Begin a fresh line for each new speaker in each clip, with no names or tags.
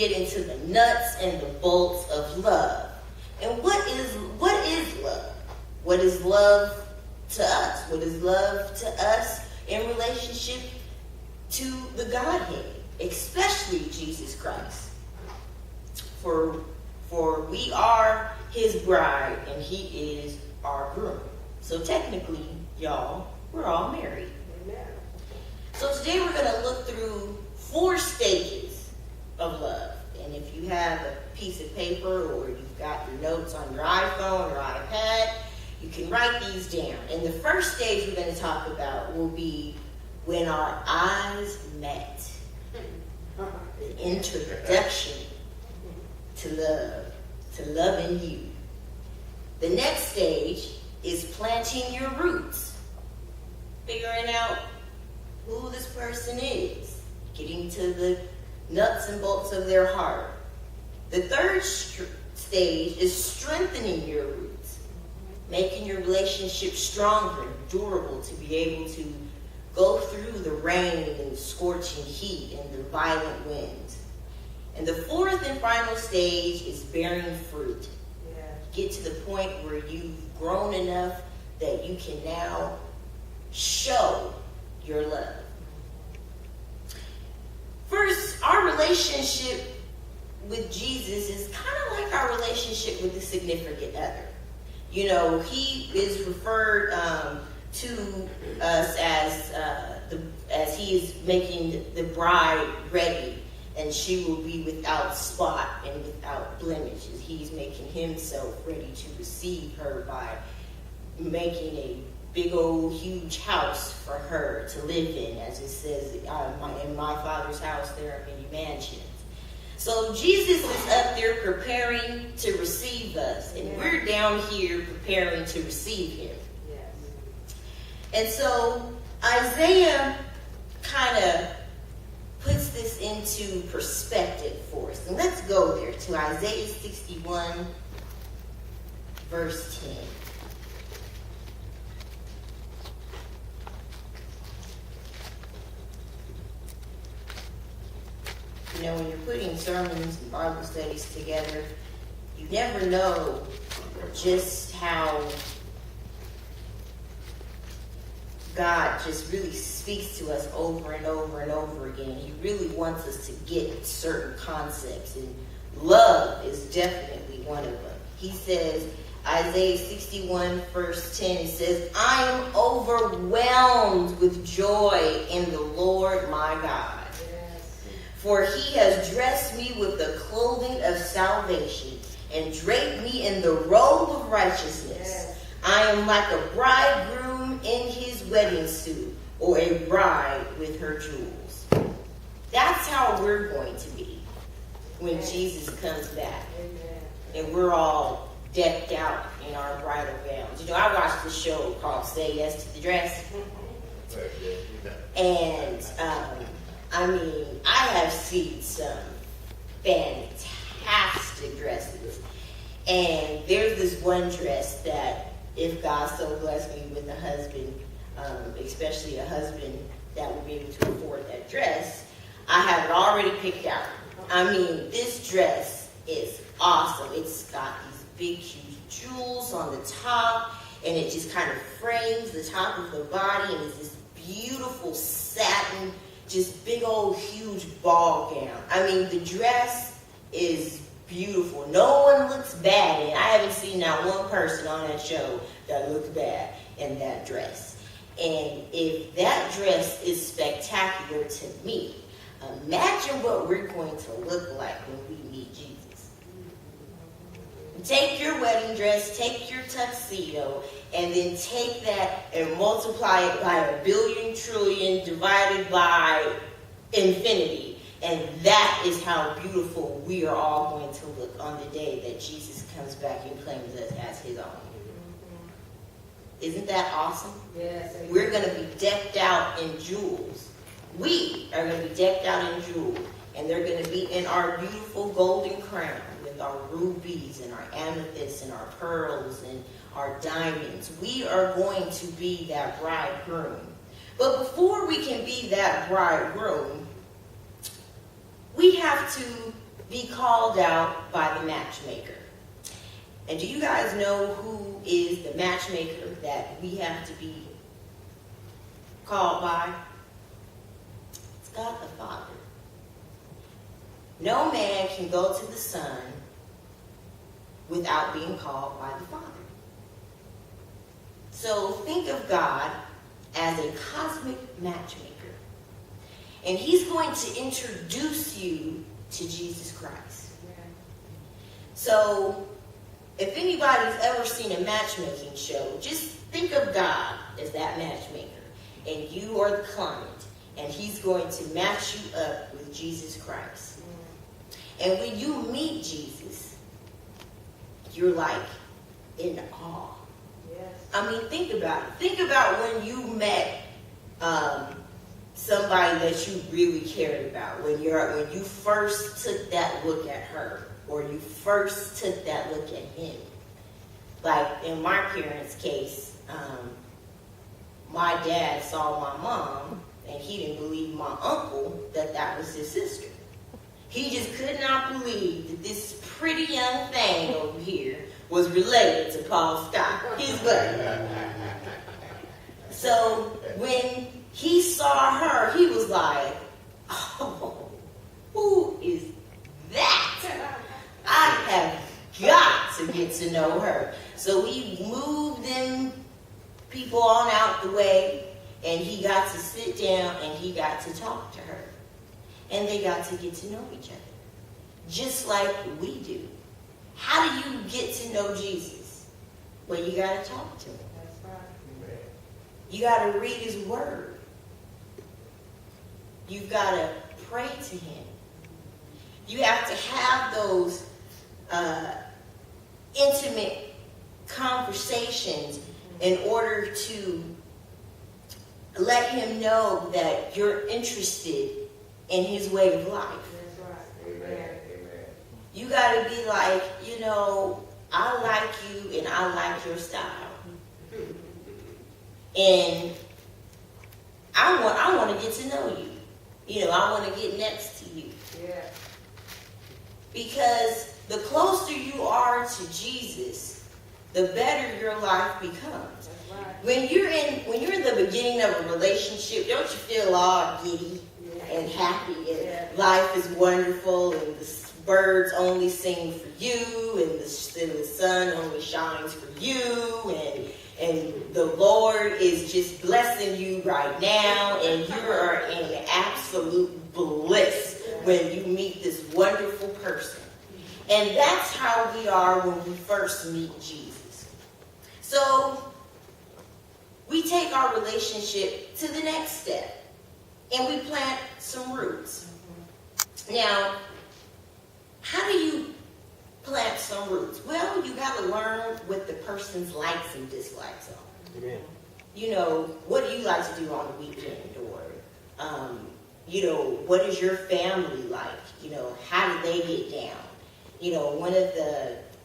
get into the nuts and the bolts of love. And what is love? What is love to us? What is love to us in relationship to the Godhead, especially Jesus Christ? For we are his bride and he is our groom. So technically, y'all, we're all married.
Amen.
So today we're going to look through 4 stages of love. And if you have a piece of paper or you've got your notes on your iPhone or iPad, you can write these down. And the first stage we're going to talk about will be when our eyes met. The introduction to loving you. The next stage is planting your roots. Figuring out who this person is. Getting to the nuts and bolts of their heart. The third stage is strengthening your roots. Making your relationship stronger and durable to be able to go through the rain and the scorching heat and the violent winds. And the fourth and final stage is bearing fruit.
Yeah.
Get to the point where you've grown enough that you can now show your love. First, our relationship with Jesus is kind of like our relationship with the significant other. You know, he is referred to us as he is making the bride ready, and she will be without spot and without blemishes. He's making himself ready to receive her by making a big old huge house for her to live in, as it says, in my Father's house there are many mansions. So Jesus is up there preparing to receive us, and we're down here preparing to receive him.
Yes.
And so Isaiah kind of puts this into perspective for us. And let's go there to Isaiah 61, verse 10. You know, when you're putting sermons and Bible studies together, you never know just how God just really speaks to us over and over and over again. He really wants us to get certain concepts, and love is definitely one of them. He says, Isaiah 61 verse 10, it says, I am overwhelmed with joy in the Lord my God. For he has dressed me with the clothing of salvation and draped me in the robe of righteousness. Yes. I am like a bridegroom in his wedding suit, or a bride with her jewels. That's how we're going to be when Jesus comes back. And we're all decked out in our bridal gowns. You know, I watched this show called Say Yes to the Dress. And I mean, I have seen some fantastic dresses. And there's this one dress that, if God so blessed me with a husband, especially a husband that would be able to afford that dress, I have it already picked out. I mean, this dress is awesome. It's got these big, huge jewels on the top, and it just kind of frames the top of the body, and it's this beautiful satin, just big old huge ball gown. I mean, the dress is beautiful. No one looks bad in it. I haven't seen not one person on that show that looks bad in that dress. And if that dress is spectacular to me, imagine what we're going to look like when we meet Jesus. Take your wedding dress, take your tuxedo, and then take that and multiply it by 1 billion trillion divided by infinity. And that is how beautiful we are all going to look on the day that Jesus comes back and claims us as his own. Isn't that awesome?
Yes.
We're going to be decked out in jewels. We are going to be decked out in jewels. And they're going to be in our beautiful golden crown with our rubies and our amethysts and our pearls and our diamonds. We are going to be that bridegroom. But before we can be that bridegroom, we have to be called out by the matchmaker. And do you guys know who is the matchmaker that we have to be called by? It's God the Father. No man can go to the Son without being called by the Father. So think of God as a cosmic matchmaker. And he's going to introduce you to Jesus Christ. So if anybody's ever seen a matchmaking show, just think of God as that matchmaker. And you are the client. And he's going to match you up with Jesus Christ. And when you meet Jesus, you're like in awe. Yes. I mean, think about it. Think about when you met somebody that you really cared about. When you first took that look at her, or you first took that look at him. Like in my parents' case, my dad saw my mom, and he didn't believe my uncle that was his sister. He just could not believe that this pretty young thing over here was related to Paul Scott, his buddy. So when he saw her, he was like, oh, who is that? I have got to get to know her. So he moved them people on out the way, and he got to sit down and he got to talk to her. And they got to get to know each other, just like we do. How do you get to know Jesus? Well, you got to talk to him. That's right. You got to read his word. You've got to pray to him. You have to have those intimate conversations in order to let him know that you're interested in his way of life. That's right. Amen. Amen. You got to be like, I like you and I like your style. And I want to get to know you. I want to get next to you. Yeah. Because the closer you are to Jesus, the better your life becomes. Right. When you're in the beginning of a relationship, don't you feel all giddy and happy, and life is wonderful, and the birds only sing for you, and the sun only shines for you, and the Lord is just blessing you right now, and you are in absolute bliss when you meet this wonderful person. And that's how we are when we first meet Jesus. So we take our relationship to the next step, and we plant some roots. Now, how do you plant some roots? Well, you got to learn what the person's likes and dislikes are. Amen. What do you like to do on the weekend? Or, what is your family like? How do they get down? One of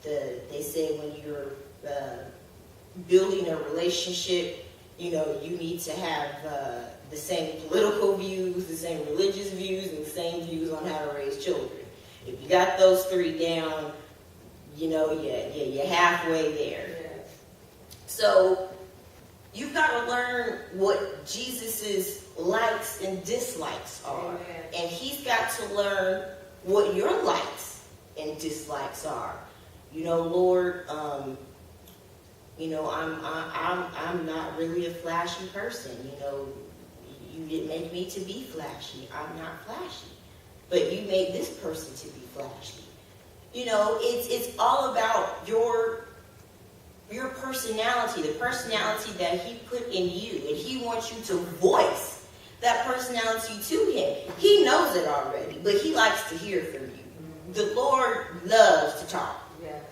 they say when you're building a relationship, you need to have the same political views, the same religious views, and the same views on how to raise children. If you got those three down, you're halfway there. Yes. So you've got to learn what Jesus's likes and dislikes are. Amen. And he's got to learn what your likes and dislikes are. Lord, I'm not really a flashy person. You didn't make me to be flashy. I'm not flashy. But you made this person to be flashy. It's all about your personality, the personality that he put in you. And he wants you to voice that personality to him. He knows it already, but he likes to hear from you. The Lord loves to talk. Yes.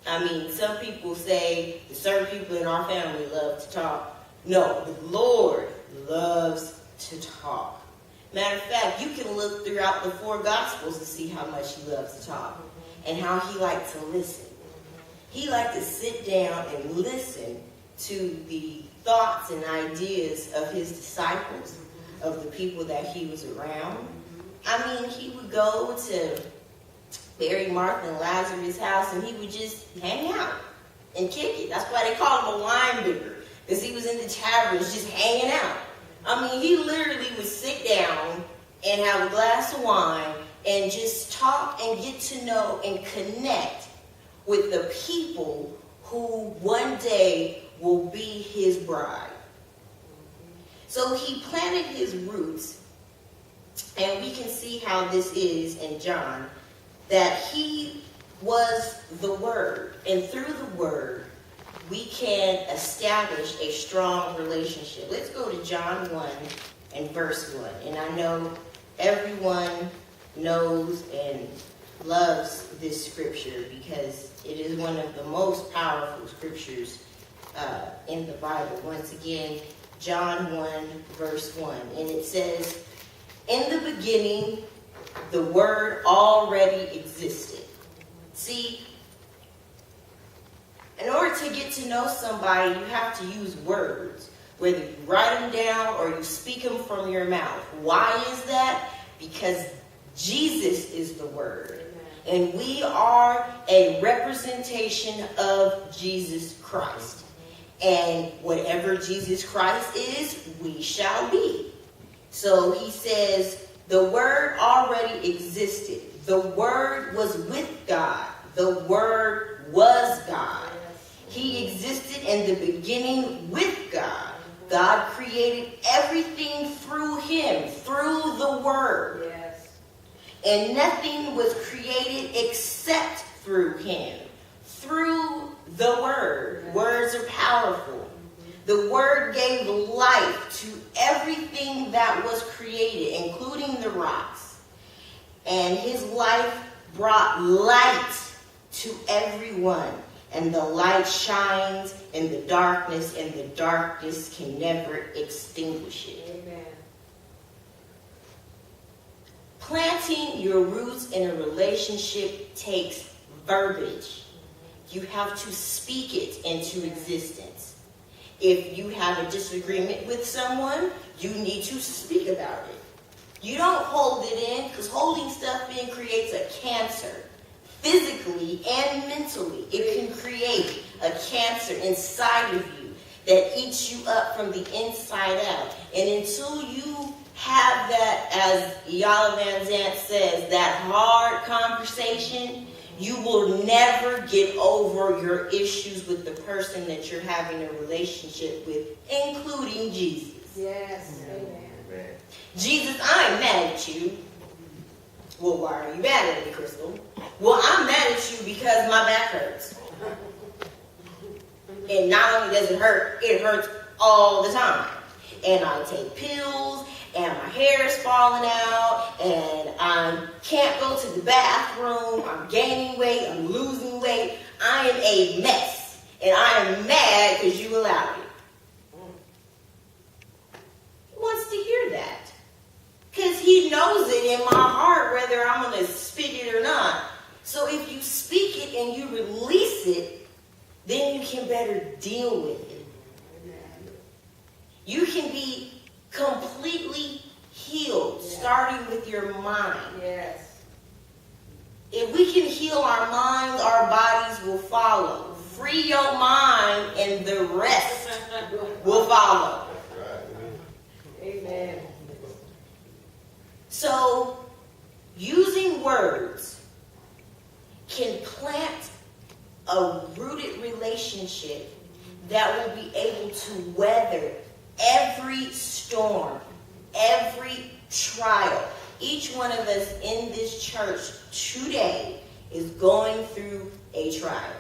I mean, some people say that certain people in our family love to talk. No, the Lord loves to talk. Matter of fact, you can look throughout the 4 Gospels to see how much he loves to talk and how he liked to listen. He liked to sit down and listen to the thoughts and ideas of his disciples, of the people that he was around. I mean, he would go to Mary, Martha, and Lazarus' house, and he would just hang out and kick it. That's why they call him a wine bibber, because he was in the taverns just hanging out. I mean, he literally would sit down and have a glass of wine and just talk and get to know and connect with the people who one day will be his bride. So he planted his roots, and we can see how this is in John, that he was the Word. And through the Word, we can establish a strong relationship. Let's go to John 1 and verse 1. And I know everyone knows and loves this scripture because it is one of the most powerful scriptures in the Bible. Once again, John 1 verse 1. And it says, "In the beginning, the Word already existed." See, in order to get to know somebody, you have to use words, whether you write them down or you speak them from your mouth. Why is that? Because Jesus is the Word. And we are a representation of Jesus Christ. And whatever Jesus Christ is, we shall be. So he says, the Word already existed. The Word was with God. The Word was God. He existed in the beginning with God. God created everything through him, through the Word. Yes. And nothing was created except through him, through the Word. Yes. Words are powerful. The Word gave life to everything that was created, including the rocks. And his life brought light to everyone. And the light shines in the darkness, and the darkness can never extinguish it. Amen. Planting your roots in a relationship takes verbiage. You have to speak it into existence. If you have a disagreement with someone, you need to speak about it. You don't hold it in, because holding stuff in creates a cancer. Physically and mentally, it can create a cancer inside of you that eats you up from the inside out. And until you have that, as Iyanla Vanzant says, that hard conversation, you will never get over your issues with the person that you're having a relationship with, including Jesus. Yes. Amen. Jesus, I'm mad at you. Well, why are you mad at me, Crystal? Well, I'm mad at you because my back hurts. And not only does it hurt, it hurts all the time. And I take pills, and my hair is falling out, and I can't go to the bathroom. I'm gaining weight, I'm losing weight. I am a mess. And I am mad because you allowed it. He wants to hear that. Because he knows it in my heart whether I'm going to speak it or not. So if you speak it and you release it, then you can better deal with it. You can be completely healed, starting with your mind. Yes. If we can heal our minds, our bodies will follow. Free your mind and the rest will follow. Amen. So, using words can plant a rooted relationship that will be able to weather every storm, every trial. Each one of us in this church today is going through a trial.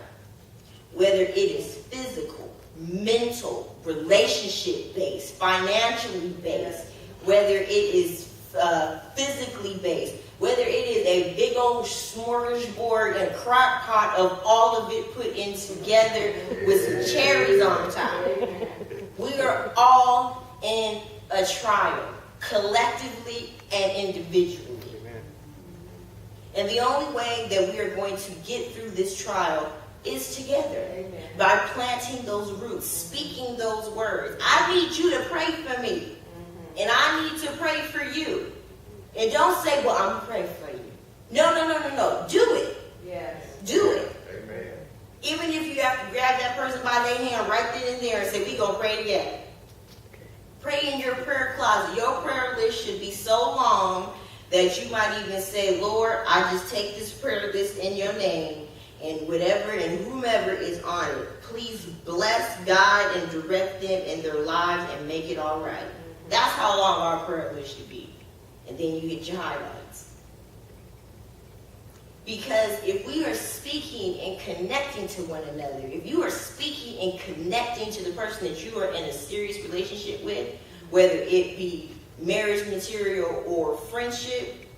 Whether it is physical, mental, relationship-based, financially based, whether it is physically based, whether it is a big old smorgasbord and crock pot of all of it put in together with some cherries on top. We are all in a trial, collectively and individually. And the only way that we are going to get through this trial is together. Amen. By planting those roots, speaking those words. I need you to pray for me. And I need to pray for you. And don't say, well, I'm going to pray for you. No. Do it. pray together. Pray in your prayer closet. Your prayer list should be so long that you might even say, Lord, I just take this prayer list in your name, and whatever and whomever is on it, please bless, guide, and direct them in their lives and make it all right. That's how long our prayer list should be. And then you get your highlights. Because if we are speaking and connecting to one another, if you are speaking and connecting to the person that you are in a serious relationship with, whether it be marriage material or friendship,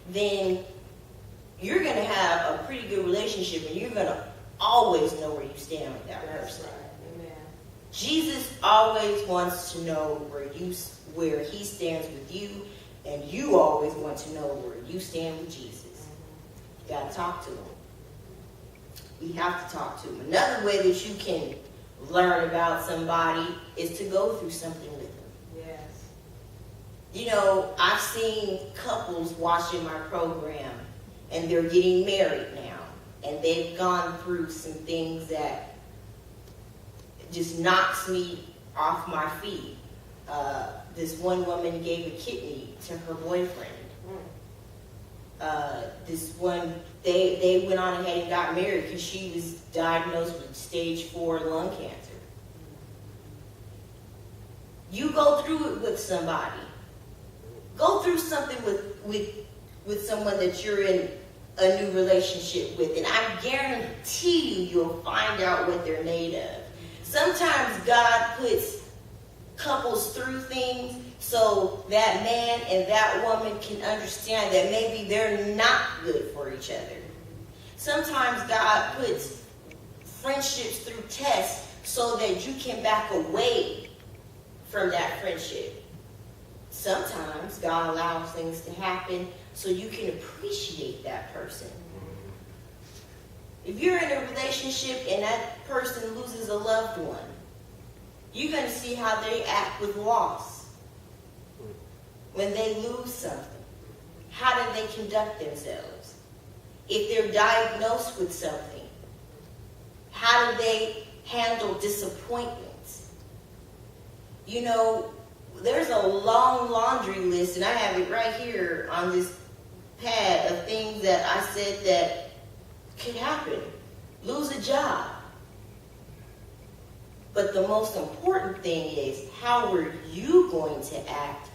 then you're going to have a pretty good relationship, and you're going to always know where you stand with that person.
Right. Amen.
Jesus always wants to know where he stands with you, and you always want to know where you stand with Jesus. You got to talk to him. We have to talk to him. Another way that you can learn about somebody is to go through something with them.
Yes.
You know, I've seen couples watching my program, and they're getting married now, and they've gone through some things that just knocks me off my feet. This one woman gave a kidney to her boyfriend. They went on ahead and got married because she was diagnosed with stage 4 lung cancer. You go through it with somebody. Go through something with someone that you're in a new relationship with, and I guarantee you'll find out what they're made of. Sometimes God puts couples through things so that man and that woman can understand that maybe they're not good for each other. Sometimes God puts friendships through tests so that you can back away from that friendship. Sometimes God allows things to happen so you can appreciate that person. If you're in a relationship and that person loses a loved one, you're going to see how they act with loss. When they lose something, how do they conduct themselves? If they're diagnosed with something, how do they handle disappointments? You know, there's a long laundry list, and I have it right here on this pad of things that I said that could happen. Lose a job. But the most important thing is, how are you going to act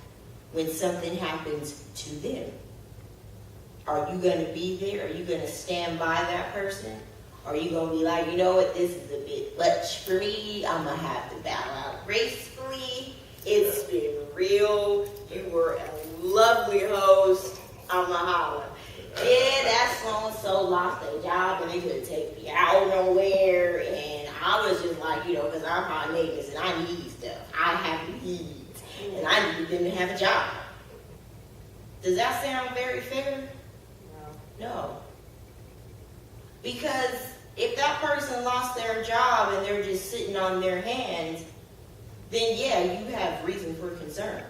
when something happens to them? Are you going to be there? Are you going to stand by that person? Or are you going to be like, you know what, this is a bit much for me. I'm going to have to bow out gracefully. It's been real. You were a lovely host. I'm going to holler. Yeah, that so-and-so lost their job and they couldn't take me out nowhere. And I was just like, you know, because I'm high maintenance and I need stuff. I have needs. And I need them to have a job. Does that sound very fair? No. Because if that person lost their job and they're just sitting on their hands, then yeah, you have reason for concern.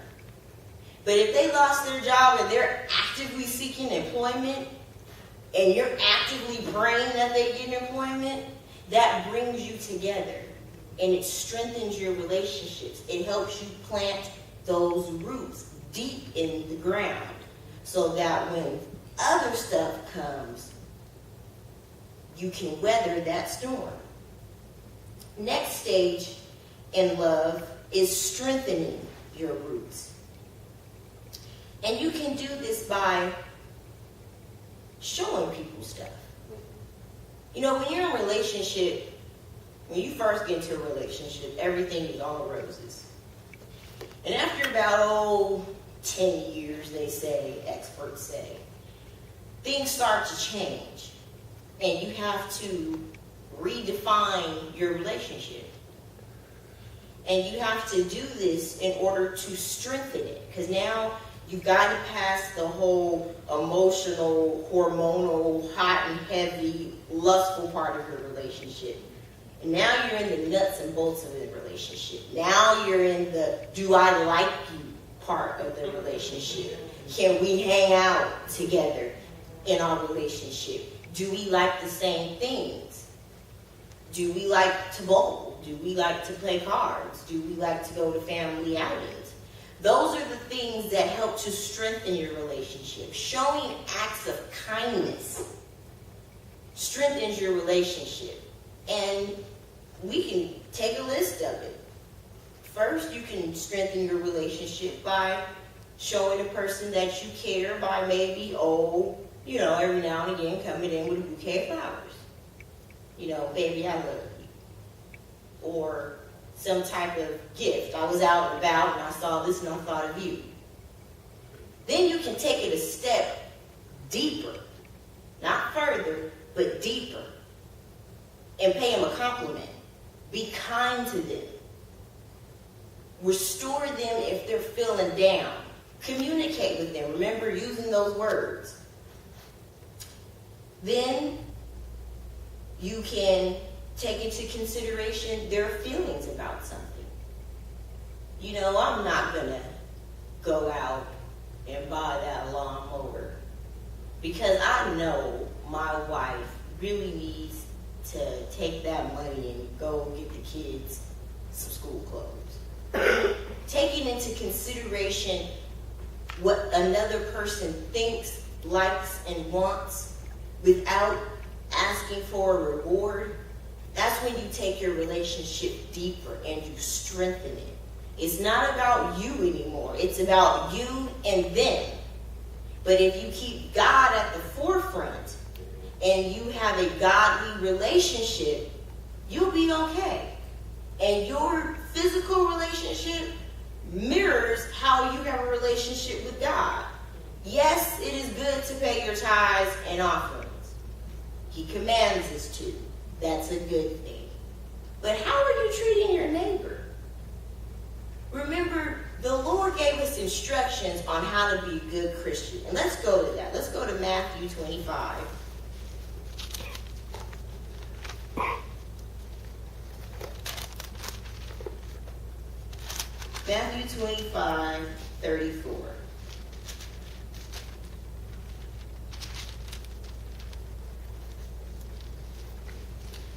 But if they lost their job and they're actively seeking employment, and you're actively praying that they get employment, that brings you together. And it strengthens your relationships. It helps you plant those roots deep in the ground so that when other stuff comes, you can weather that storm. Next stage in love is strengthening your roots. And you can do this by showing people stuff. You know, when you're in a relationship, when you first get into a relationship, everything is all roses. And after about 10 years, they say, experts say, things start to change. And you have to redefine your relationship. And you have to do this in order to strengthen it. Because now you've got to pass the whole emotional, hormonal, hot and heavy, lustful part of your relationship. And now you're in the nuts and bolts of the relationship. Now you're in the do I like you part of the relationship. Can we hang out together in our relationship? Do we like the same things? Do we like to bowl? Do we like to play cards? Do we like to go to family outings? Those are the things that help to strengthen your relationship. Showing acts of kindness strengthens your relationship. And we can take a list of it. First, you can strengthen your relationship by showing a person that you care by maybe, every now and again coming in with a bouquet of flowers. Baby, I love you. Or some type of gift. I was out and about and I saw this and I thought of you. Then you can take it a step deeper. Not further, but deeper. And pay them a compliment. Be kind to them. Restore them if they're feeling down. Communicate with them. Remember using those words. Then you can take into consideration their feelings about something. I'm not going to go out and buy that lawnmower because I know my wife really needs to take that money and go get the kids some school clothes. Taking into consideration what another person thinks, likes, and wants without asking for a reward, that's when you take your relationship deeper and you strengthen it. It's not about you anymore. It's about you and them. But if you keep God at the forefront and you have a godly relationship, you'll be okay. And your physical relationship mirrors how you have a relationship with God. Yes, it is good to pay your tithes and offerings. He commands us to. That's a good thing. But how are you treating your neighbor? Remember, the Lord gave us instructions on how to be a good Christian. And let's go to that. Let's go to Matthew 25. Matthew 25, 34.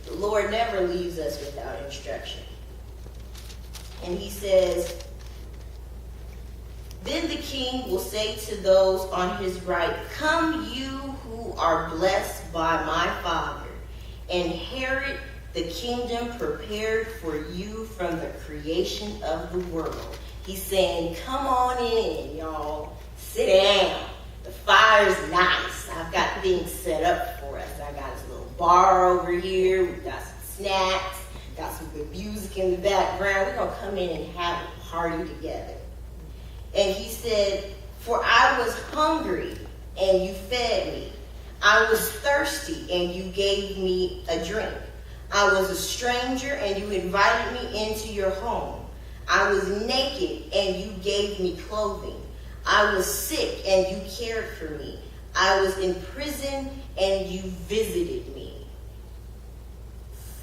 The Lord never leaves us without instruction. And he says, "Then the king will say to those on his right, 'Come, you who are blessed by my Father, inherit the kingdom prepared for you from the creation of the world.'" He's saying, come on in, y'all. Sit down. The fire's nice. I've got things set up for us. I got this little bar over here. We've got some snacks. Got some good music in the background. We're going to come in and have a party together. And he said, "For I was hungry, and you fed me. I was thirsty, and you gave me a drink. I was a stranger, and you invited me into your home. I was naked, and you gave me clothing. I was sick, and you cared for me. I was in prison, and you visited me."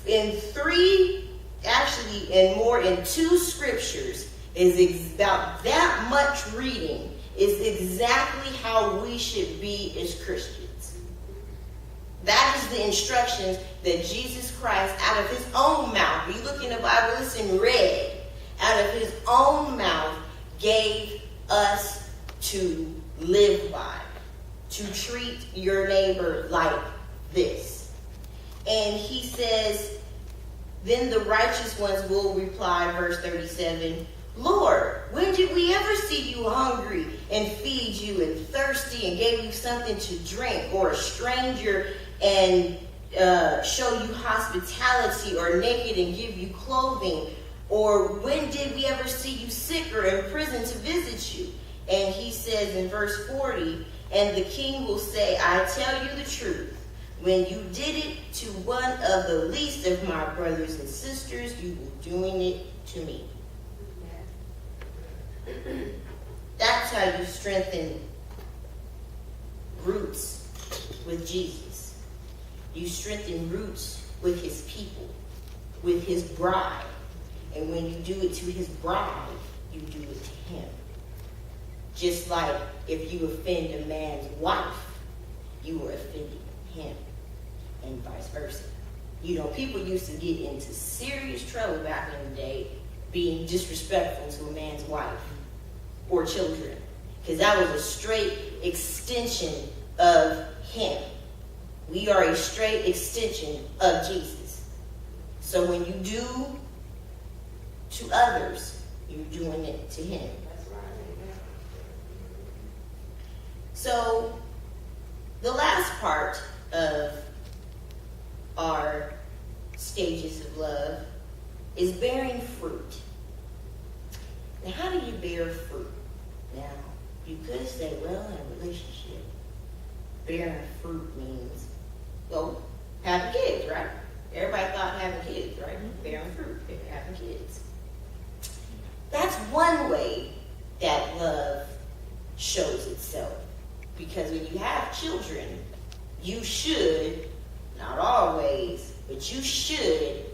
In two scriptures, is about that much reading is exactly how we should be as Christians. That is the instructions that Jesus Christ, out of his own mouth, you look in the Bible, it's in red, out of his own mouth, gave us to live by, to treat your neighbor like this. And he says, then the righteous ones will reply, verse 37, "Lord, when did we ever see you hungry and feed you, and thirsty and gave you something to drink, or a stranger and show you hospitality, or naked and give you clothing? Or when did we ever see you sick or in prison to visit you?" And he says in verse 40, "And the king will say, I tell you the truth. When you did it to one of the least of my brothers and sisters, you were doing it to me." That's how you strengthen roots with Jesus. You strengthen roots with his people, with his bride. And when you do it to his bride, you do it to him. Just like if you offend a man's wife, you are offending him, and vice versa. You know, people used to get into serious trouble back in the day being disrespectful to a man's wife or children, because that was a straight extension of him. We are a straight extension of Jesus. So when you do to others, you're doing it to him.
That's right.
So the last part of our stages of love is bearing fruit. Now, how do you bear fruit? Now, you could say, well, in a relationship, bearing fruit means, well, having kids, right? Everybody thought having kids, right? Bearing fruit, having kids. That's one way that love shows itself. Because when you have children, you should, not always, but you should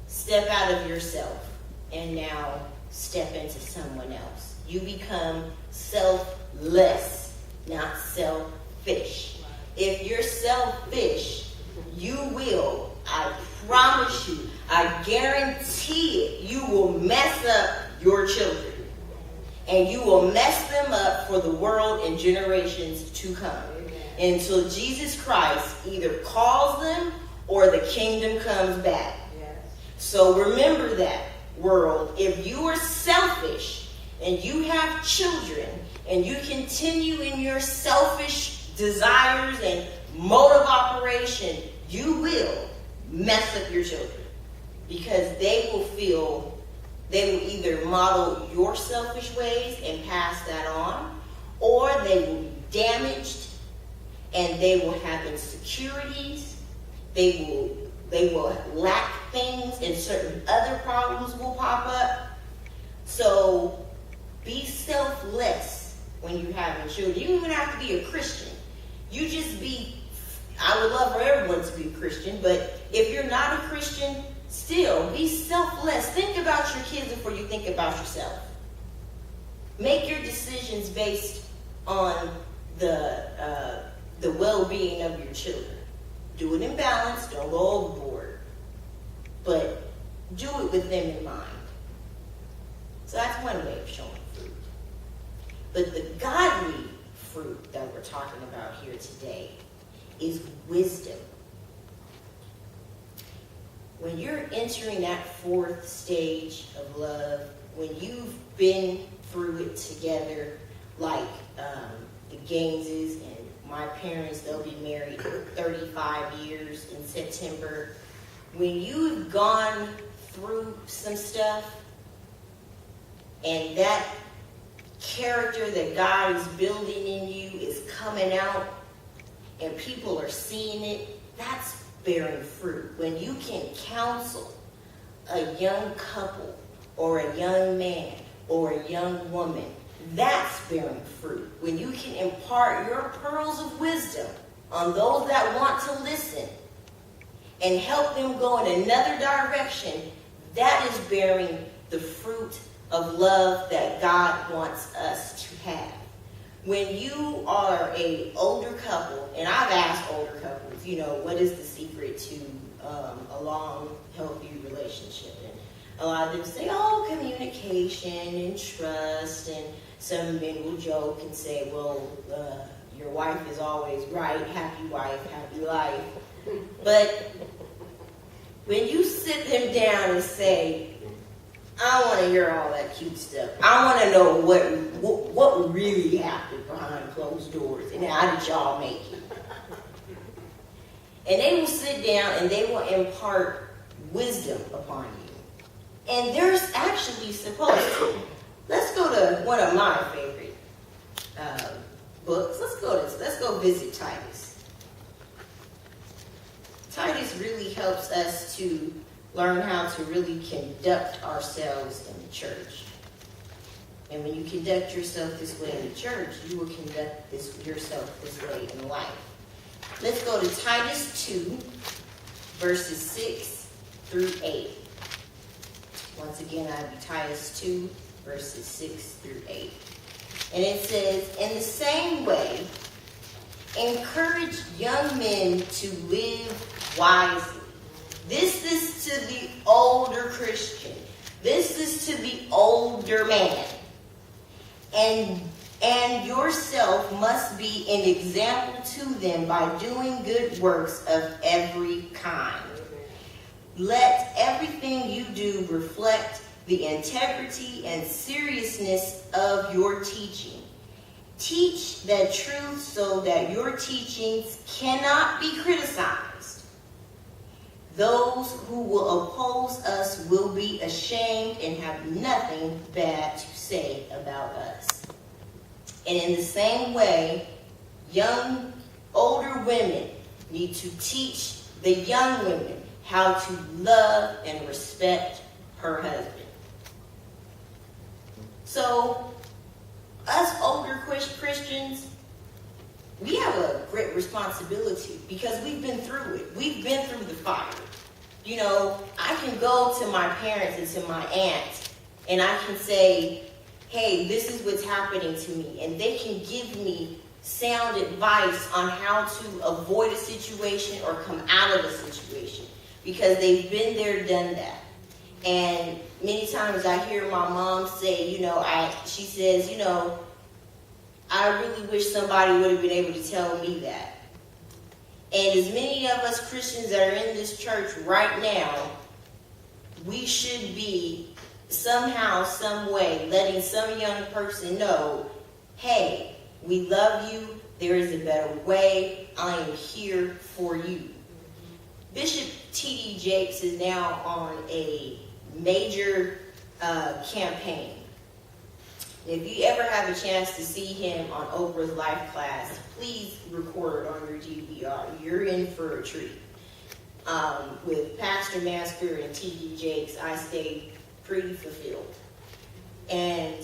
step out of yourself and now step into someone else. You become selfless, not selfish. If you're selfish, you will, I promise you, I guarantee it, you will mess up your children. And you will mess them up for the world and generations to come. Amen. Until Jesus Christ either calls them or the kingdom comes back. Yes. So remember that, world. If you are selfish and you have children and you continue in your selfish desires and mode of operation, you will mess up your children. Because they will will either model your selfish ways and pass that on, or they will be damaged and they will have insecurities. They will lack things, and certain other problems will pop up. So be selfless when you're having children. You don't even have to be a Christian. You just be, I would love for everyone to be a Christian, but if you're not a Christian, still be selfless. Think about your kids before you think about yourself. Make your decisions based on the well-being of your children. Do it in balance. Don't go overboard. But do it with them in mind. So that's one way of showing fruit. But the godly fruit that we're talking about here today is wisdom. When you're entering that fourth stage of love, when you've been through it together, like the Gaineses and my parents, they'll be married 35 years in September. When you've gone through some stuff and that character that God is building in you is coming out and people are seeing it, that's bearing fruit. When you can counsel a young couple or a young man or a young woman, that's bearing fruit. When you can impart your pearls of wisdom on those that want to listen and help them go in another direction, that is bearing the fruit of love that God wants us to have. When you are an older couple, and I've asked older couples, what is the secret to a long, healthy relationship? And a lot of them say, communication and trust. And some men will joke and say, your wife is always right. Happy wife, happy life. But when you sit them down and say, I want to hear all that cute stuff. I want to know what really happened behind closed doors and how did y'all make it? And they will sit down and they will impart wisdom upon you. And there's actually supposed to. Let's go to one of my favorite books. Let's go visit Titus. Titus really helps us to learn how to really conduct ourselves in the church. And when you conduct yourself this way in the church, you will conduct yourself this way in life. Let's go to Titus 2, verses 6 through 8. Once again, I'll be Titus 2, verses 6 through 8. And it says, in the same way, encourage young men to live wisely, This is to the older Christian. This is to the older man. And yourself must be an example to them by doing good works of every kind. Let everything you do reflect the integrity and seriousness of your teaching. Teach the truth so that your teachings cannot be criticized. Those who will oppose us will be ashamed and have nothing bad to say about us. And in the same way, older women need to teach the young women how to love and respect her husband. So, us older Christians, we have a great responsibility because we've been through it. We've been through the fire. You know, I can go to my parents and to my aunts and I can say, hey, this is what's happening to me. And they can give me sound advice on how to avoid a situation or come out of a situation because they've been there, done that. And many times I hear my mom say, she says, I really wish somebody would have been able to tell me that. And as many of us Christians that are in this church right now, we should be somehow, some way, letting some young person know, hey, we love you. There is a better way. I am here for you. Bishop T.D. Jakes is now on a major campaign. If you ever have a chance to see him on Oprah's Life Class, please record on your DVR. You're in for a treat. With Pastor Masker and T.D. Jakes, I stayed pretty fulfilled. And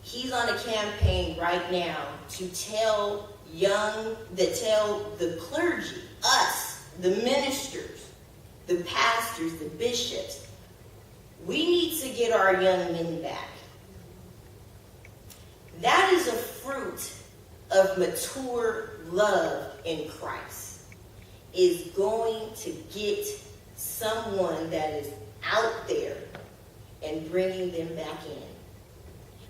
he's on a campaign right now to tell the clergy, us, the ministers, the pastors, the bishops, we need to get our young men back. That is a fruit of mature love in Christ. Is going to get someone that is out there and bringing them back in.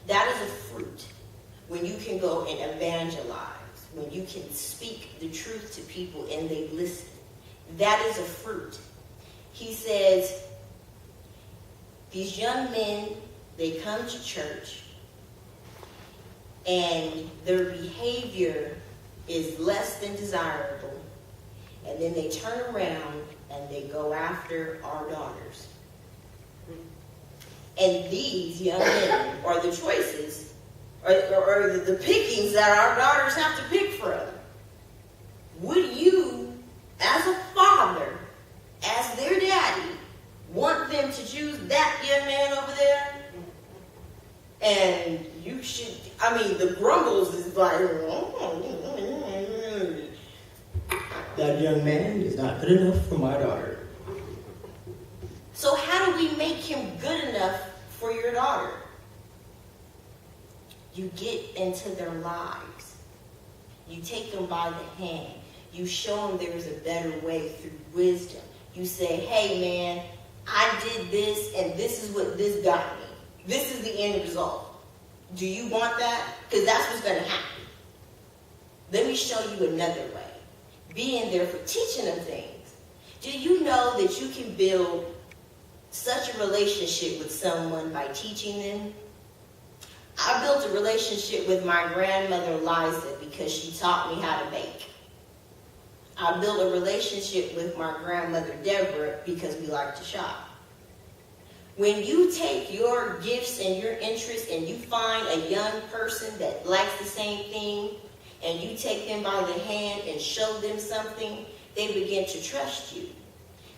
That is a fruit. When you can go and evangelize, when you can speak the truth to people and they listen. That is a fruit. He says, these young men, they come to church and their behavior is less than desirable. And then they turn around and they go after our daughters. And these young men are the choices, or the pickings that our daughters have to pick from. Would you, as a father, as their daddy, want them to choose that young man over there? And you should, the grumbles is like, that young man is not good enough for my daughter. So how do we make him good enough for your daughter? You get into their lives. You take them by the hand. You show them there's a better way through wisdom. You say, hey man, I did this and this is what this got me. This is the end result. Do you want that? Because that's what's going to happen. Let me show you another way. Being there for teaching them things. Do you know that you can build such a relationship with someone by teaching them? I built a relationship with my grandmother Liza because she taught me how to bake. I built a relationship with my grandmother Deborah because we like to shop. When you take your gifts and your interests and you find a young person that likes the same thing and you take them by the hand and show them something, they begin to trust you.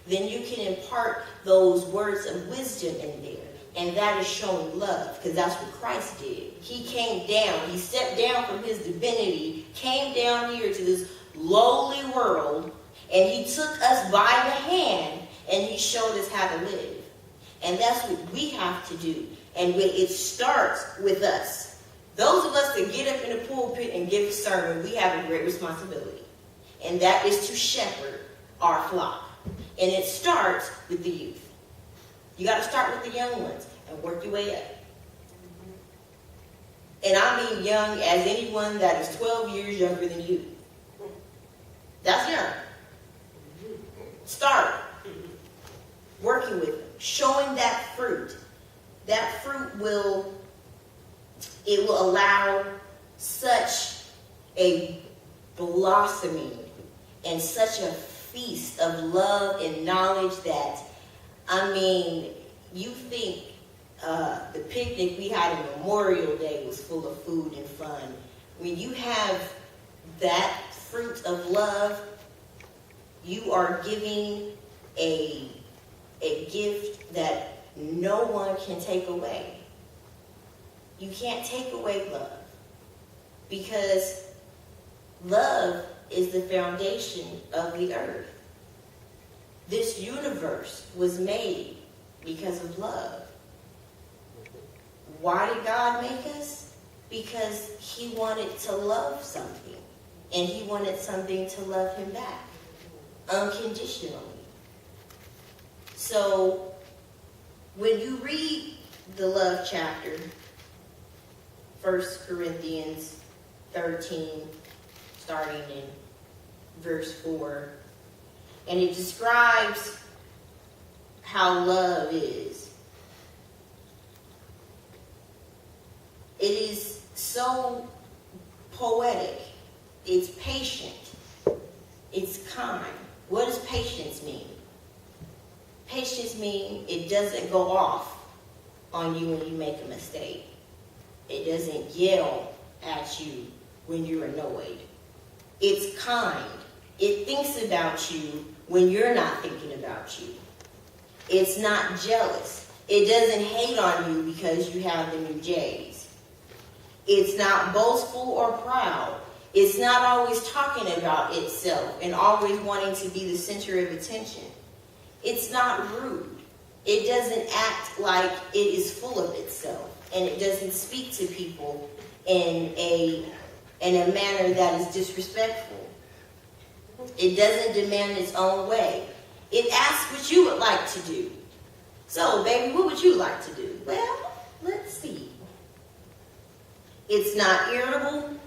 Then you can impart those words of wisdom in there. And that is showing love, because that's what Christ did. He came down. He stepped down from his divinity, came down here to this lowly world, and he took us by the hand, and he showed us how to live. And that's what we have to do. And it starts with us. Those of us that get up in the pulpit and give a sermon, we have a great responsibility. And that is to shepherd our flock. And it starts with the youth. You got to start with the young ones and work your way up. And I mean young as anyone that is 12 years younger than you. That's young. Start working with them, showing that fruit. That fruit will allow such a blossoming and such a feast of love and knowledge that, I mean, you think the picnic we had on Memorial Day was full of food and fun. When you have that fruit of love, you are giving a gift that no one can take away. You can't take away love, because love is the foundation of the earth. This universe was made because of love. Why did God make us? Because he wanted to love something, and he wanted something to love him back unconditionally. So when you read the love chapter, 1 Corinthians 13, starting in verse 4, and it describes how love is. It is so poetic. It's patient. It's kind. What does patience mean? Patience means it doesn't go off on you when you make a mistake. It doesn't yell at you when you're annoyed. It's kind. It thinks about you when you're not thinking about you. It's not jealous. It doesn't hate on you because you have the new J's. It's not boastful or proud. It's not always talking about itself and always wanting to be the center of attention. It's not rude. It doesn't act like it is full of itself, and it doesn't speak to people in a manner that is disrespectful. It doesn't demand its own way. It asks what you would like to do. So, baby, what would you like to do? Well, let's see. It's not irritable.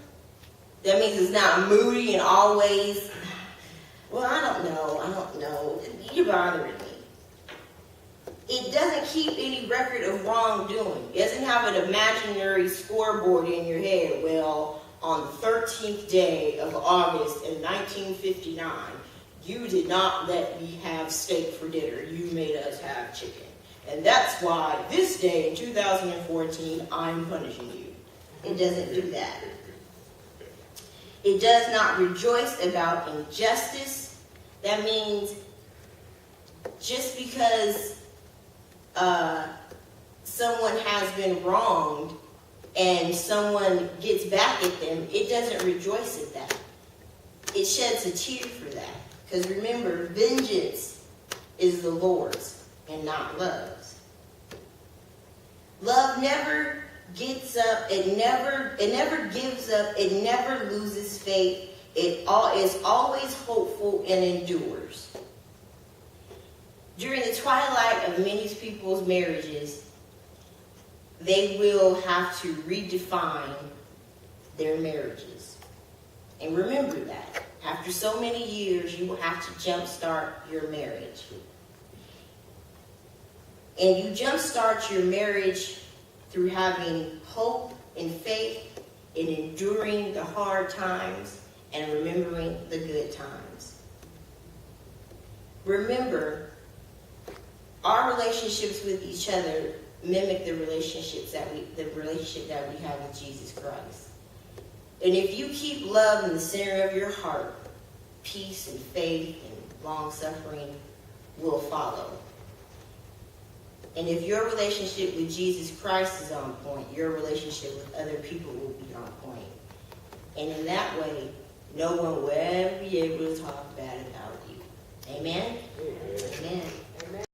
That means it's not moody and always, well, I don't know. You're bothering me. It doesn't keep any record of wrongdoing. It doesn't have an imaginary scoreboard in your head. Well, on the 13th day of August in 1959, you did not let me have steak for dinner. You made us have chicken. And that's why this day in 2014, I'm punishing you. It doesn't do that. It does not rejoice about injustice. That means just because someone has been wronged and someone gets back at them, it doesn't rejoice at that. It sheds a tear for that. Because remember, vengeance is the Lord's and not love's. Love never gets up, it never gives up, it never loses faith, it is always hopeful and endures. During the twilight of many people's marriages, they will have to redefine their marriages. And remember that. After so many years, you will have to jumpstart your marriage. And you jumpstart your marriage through having hope and faith in enduring the hard times and remembering the good times. Remember, our relationships with each other mimic the relationship that we have with Jesus Christ. And if you keep love in the center of your heart, peace and faith and long-suffering will follow. And if your relationship with Jesus Christ is on point, your relationship with other people will be on point. And in that way, no one will ever be able to talk bad about you. Amen? Amen. Amen.